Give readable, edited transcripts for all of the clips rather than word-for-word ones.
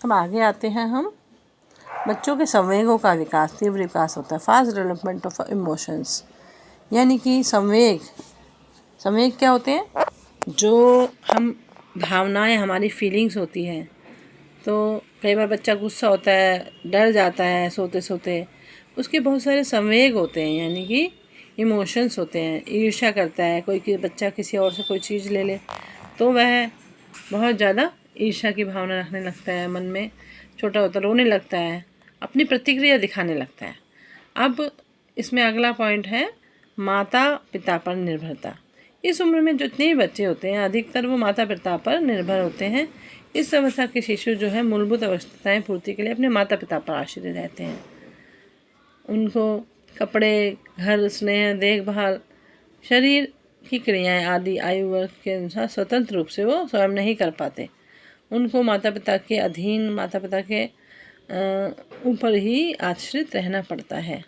अब आगे आते हैं हम। बच्चों के संवेगों का विकास, तीव्र विकास होता है, फास्ट डेवलपमेंट ऑफ इमोशंस। यानी कि संवेग क्या होते हैं? जो हम भावनाएं, हमारी फीलिंग्स होती हैं। तो कई बार बच्चा गुस्सा होता है, डर जाता है सोते सोते, उसके बहुत सारे संवेग होते हैं, यानी कि इमोशंस होते हैं। ईर्ष्या करता है, कोई बच्चा किसी और से कोई चीज़ ले ले तो वह बहुत ज़्यादा ईर्ष्या की भावना रखने लगता है मन में, छोटा होता रोने लगता है, अपनी प्रतिक्रिया दिखाने लगता है। अब इसमें अगला पॉइंट है माता पिता पर निर्भरता। इस उम्र में जितने भी बच्चे होते हैं अधिकतर वो माता पिता पर निर्भर होते हैं। इस अवस्था के शिशु जो है मूलभूत आवश्यकताएं पूर्ति के लिए अपने माता पिता पर आश्रित रहते हैं। उनको कपड़े, घर, स्नेह, देखभाल, शरीर की क्रियाएं आदि आयु वर्ग के अनुसार स्वतंत्र रूप से वो स्वयं नहीं कर पाते। उनको माता पिता के अधीन, माता पिता के ऊपर ही आश्रित रहना पड़ता है।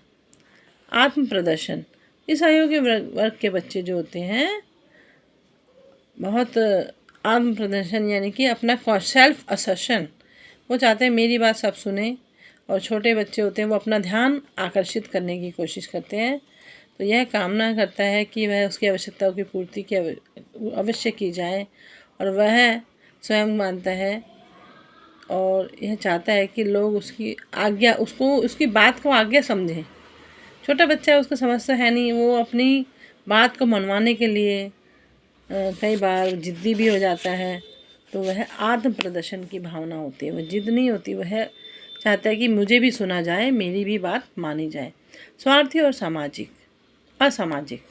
आत्म प्रदर्शन। इस आयु के वर्ग के बच्चे जो होते हैं बहुत आत्म प्रदर्शन यानी कि अपना सेल्फ असर्शन, वो चाहते हैं मेरी बात सब सुने। और छोटे बच्चे होते हैं वो अपना ध्यान आकर्षित करने की कोशिश करते हैं। तो यह कामना करता है कि वह उसकी आवश्यकताओं की पूर्ति की अवश्य की जाए और वह स्वयं मानता है और यह चाहता है कि लोग उसकी आज्ञा, उसकी बात को आज्ञा समझें। छोटा बच्चा है, उसको समझता है नहीं, वो अपनी बात को मनवाने के लिए कई बार जिद्दी भी हो जाता है। तो वह आत्म प्रदर्शन की भावना होती है, वह जिद नहीं होती, वह चाहता है कि मुझे भी सुना जाए, मेरी भी बात मानी जाए। स्वार्थी और असामाजिक।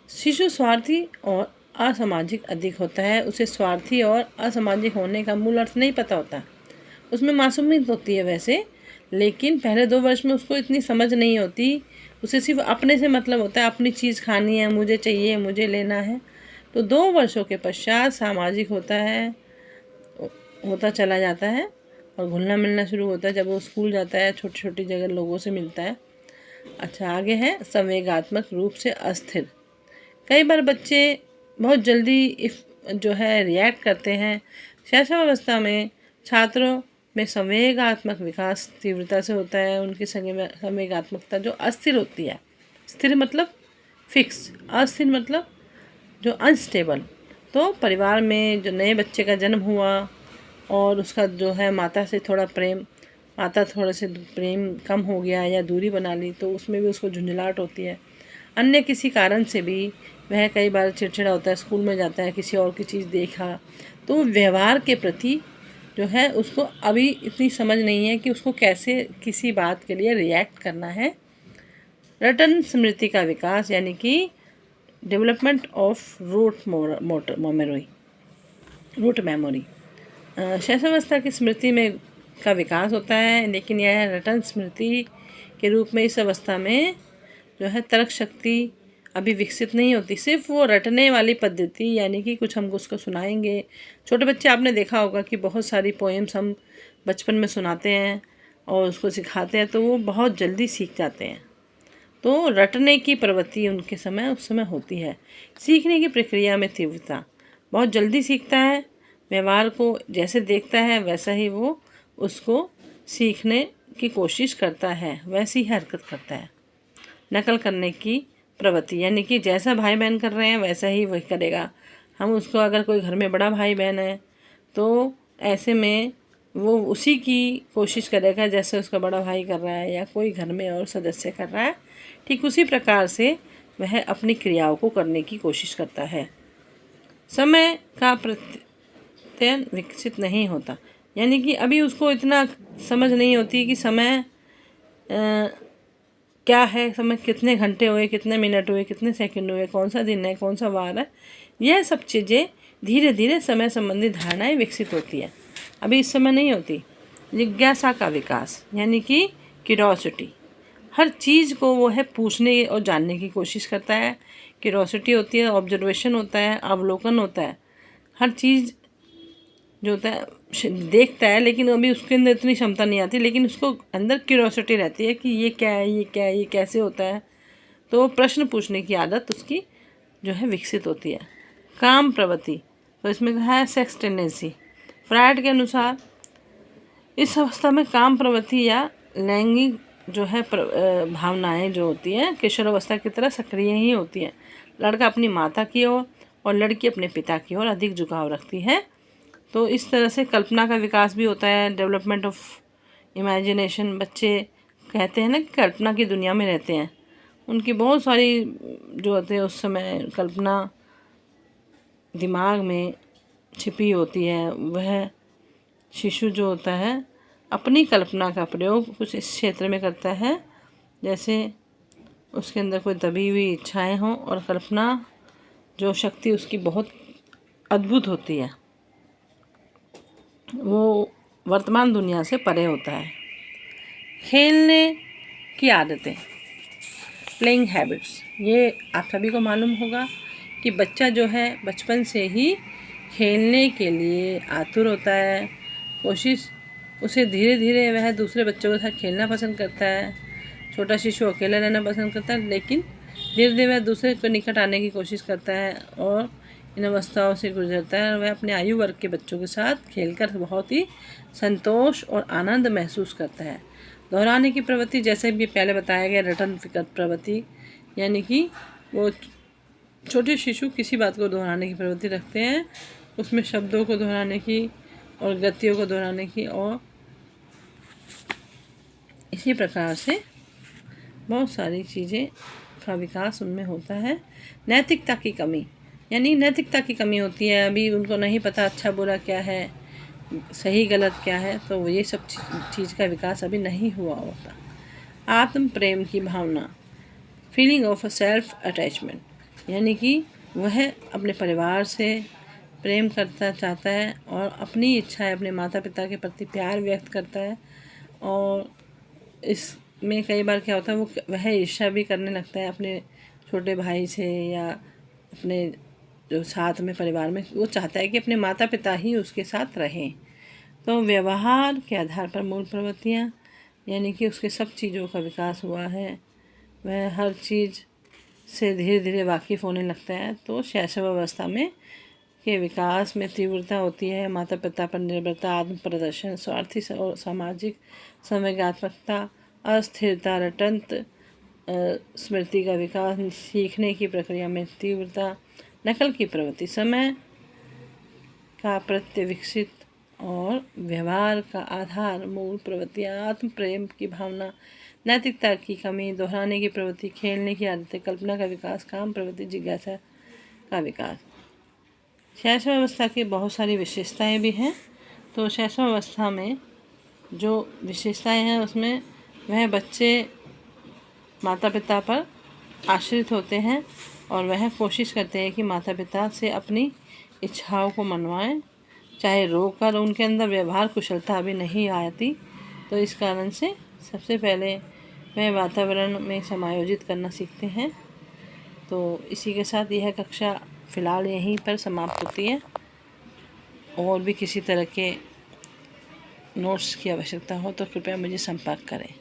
शिशु स्वार्थी और असामाजिक अधिक होता है। उसे स्वार्थी और असामाजिक होने का मूल अर्थ नहीं पता होता। उसमें मासूमियत होती है वैसे, लेकिन पहले 2 वर्ष में उसको इतनी समझ नहीं होती। उसे सिर्फ अपने से मतलब होता है, अपनी चीज़ खानी है, मुझे चाहिए, मुझे लेना है। तो 2 वर्षों के पश्चात सामाजिक होता चला जाता है और घुलना मिलना शुरू होता है। जब वो स्कूल जाता है, छोटी छोटी जगह लोगों से मिलता है। अच्छा, आगे है संवेगात्मक रूप से अस्थिर। कई बार बच्चे बहुत जल्दी जो है रिएक्ट करते हैं। शैशवावस्था में छात्रों में संवेगात्मक विकास तीव्रता से होता है। उनकी संवेगात्मकता जो अस्थिर होती है, स्थिर मतलब फिक्स, अस्थिर मतलब जो अनस्टेबल। तो परिवार में जो नए बच्चे का जन्म हुआ और उसका जो है माता से थोड़े से प्रेम कम हो गया या दूरी बना ली, तो उसमें भी उसको झुंझलाहट होती है। अन्य किसी कारण से भी वह कई बार चिड़चिड़ा होता है, स्कूल में जाता है, किसी और की चीज़ देखा तो व्यवहार के प्रति जो है उसको अभी इतनी समझ नहीं है कि उसको कैसे किसी बात के लिए रिएक्ट करना है। रटन स्मृति का विकास यानी कि डेवलपमेंट ऑफ रूट मेमोरी। शैशवावस्था की स्मृति में का विकास होता है, लेकिन यह रटन स्मृति के रूप में इस अवस्था में जो है तर्क शक्ति अभी विकसित नहीं होती। सिर्फ वो रटने वाली पद्धति, यानी कि कुछ हम उसको सुनाएंगे। छोटे बच्चे आपने देखा होगा कि बहुत सारी पोएम्स हम बचपन में सुनाते हैं और उसको सिखाते हैं, तो वो बहुत जल्दी सीख जाते हैं। तो रटने की प्रवृत्ति उनके उस समय होती है। सीखने की प्रक्रिया में तीव्रता, बहुत जल्दी सीखता है। व्यवहार को जैसे देखता है वैसा ही वो उसको सीखने की कोशिश करता है, वैसी ही हरकत करता है। नकल करने की प्रवृत्ति, यानी कि जैसा भाई बहन कर रहे हैं वैसा ही वही करेगा। हम उसको, अगर कोई घर में बड़ा भाई बहन है तो ऐसे में वो उसी की कोशिश करेगा जैसे उसका बड़ा भाई कर रहा है या कोई घर में और सदस्य कर रहा है, ठीक उसी प्रकार से वह अपनी क्रियाओं को करने की कोशिश करता है। समय का प्रत्ययन विकसित नहीं होता, यानी कि अभी उसको इतना समझ नहीं होती कि समय क्या है, समय कितने घंटे हुए, कितने मिनट हुए, कितने सेकंड हुए, कौन सा दिन है, कौन सा वार है। यह सब चीज़ें धीरे धीरे समय संबंधी धारणाएं विकसित होती है, अभी इस समय नहीं होती। जिज्ञासा का विकास यानी कि क्यूरोसिटी, हर चीज़ को वो है पूछने और जानने की कोशिश करता है। क्यूरोसिटी होती है, ऑब्जर्वेशन होता है, अवलोकन होता है। हर चीज़ जो होता है देखता है, लेकिन अभी उसके अंदर इतनी क्षमता नहीं आती, लेकिन उसको अंदर क्यूरोसिटी रहती है कि ये क्या है, ये क्या है, ये कैसे होता है। तो प्रश्न पूछने की आदत उसकी जो है विकसित होती है। काम प्रवृत्ति, तो इसमें है सेक्स टेंडेंसी। फ्रायड के अनुसार इस अवस्था में काम प्रवृत्ति या लैंगिक जो है भावनाएं जो होती हैं किशोरावस्था की तरह सक्रिय ही होती हैं। लड़का अपनी माता की ओर और लड़की अपने पिता की ओर अधिक झुकाव रखती है। तो इस तरह से कल्पना का विकास भी होता है, डेवलपमेंट ऑफ इमेजिनेशन। बच्चे कहते हैं ना कि कल्पना की दुनिया में रहते हैं, उनकी बहुत सारी जो होते हैं उस समय कल्पना दिमाग में छिपी होती है। वह शिशु जो होता है अपनी कल्पना का प्रयोग कुछ इस क्षेत्र में करता है, जैसे उसके अंदर कोई दबी हुई इच्छाएं हों और कल्पना जो शक्ति उसकी बहुत अद्भुत होती है, वो वर्तमान दुनिया से परे होता है। खेलने की आदतें, प्लेइंग हैबिट्स, ये आप सभी को मालूम होगा कि बच्चा जो है बचपन से ही खेलने के लिए आतुर होता है। कोशिश उसे धीरे धीरे वह दूसरे बच्चों के साथ खेलना पसंद करता है। छोटा शिशु अकेला रहना पसंद करता है, लेकिन धीरे धीरे वह दूसरे के निकट आने की कोशिश करता है और इन अवस्थाओं से गुजरता है। और वह अपने आयु वर्ग के बच्चों के साथ खेलकर बहुत ही संतोष और आनंद महसूस करता है। दोहराने की प्रवृत्ति, जैसे भी पहले बताया गया, रिटर्न प्रवृत्ति, यानी कि वो छोटे शिशु किसी बात को दोहराने की प्रवृत्ति रखते हैं, उसमें शब्दों को दोहराने की और गतियों को दोहराने की, और इसी प्रकार से बहुत सारी चीज़ें का विकास उनमें होता है। नैतिकता की कमी, यानी नैतिकता की कमी होती है, अभी उनको नहीं पता अच्छा बुरा क्या है, सही गलत क्या है, तो ये सब चीज़ का विकास अभी नहीं हुआ होता। आत्म प्रेम की भावना, feeling of a self attachment, यानी कि वह अपने परिवार से प्रेम करता चाहता है और अपनी इच्छाएं अपने माता पिता के प्रति प्यार व्यक्त करता है। और इसमें कई बार क्या होता है, वह ईर्ष्या भी करने लगता है अपने छोटे भाई से या अपने जो साथ में परिवार में। वो चाहता है कि अपने माता पिता ही उसके साथ रहें। तो व्यवहार के आधार पर मूल प्रवृत्तियाँ, यानी कि उसके सब चीज़ों का विकास हुआ है, वह हर चीज़ से धीरे धीरे वाकिफ़ होने लगता है। तो शैशवावस्था में के विकास में तीव्रता होती है, माता पिता पर निर्भरता, आत्म प्रदर्शन, स्वार्थी और सामाजिक संवेगात्मकता, अस्थिरता, रटंत स्मृति का विकास, सीखने की प्रक्रिया में तीव्रता, नकल की प्रवृत्ति, समय का प्रत्यविकसित और व्यवहार का आधार, मूल प्रवृत्तियाँ, आत्म प्रेम की भावना, नैतिकता की कमी, दोहराने की प्रवृत्ति, खेलने की आदतें, कल्पना का विकास, काम प्रवृत्ति, जिज्ञासा का विकास। शैशवावस्था की बहुत सारी विशेषताएं भी हैं। तो शैशवावस्था में जो विशेषताएं हैं उसमें वह बच्चे माता पिता पर आश्रित होते हैं और वह कोशिश करते हैं कि माता पिता से अपनी इच्छाओं को मनवाएं, चाहे रोककर। उनके अंदर व्यवहार कुशलता अभी नहीं आती, तो इस कारण से सबसे पहले वह वातावरण में समायोजित करना सीखते हैं। तो इसी के साथ यह कक्षा फ़िलहाल यहीं पर समाप्त होती है। और भी किसी तरह के नोट्स की आवश्यकता हो तो कृपया मुझे संपर्क करें।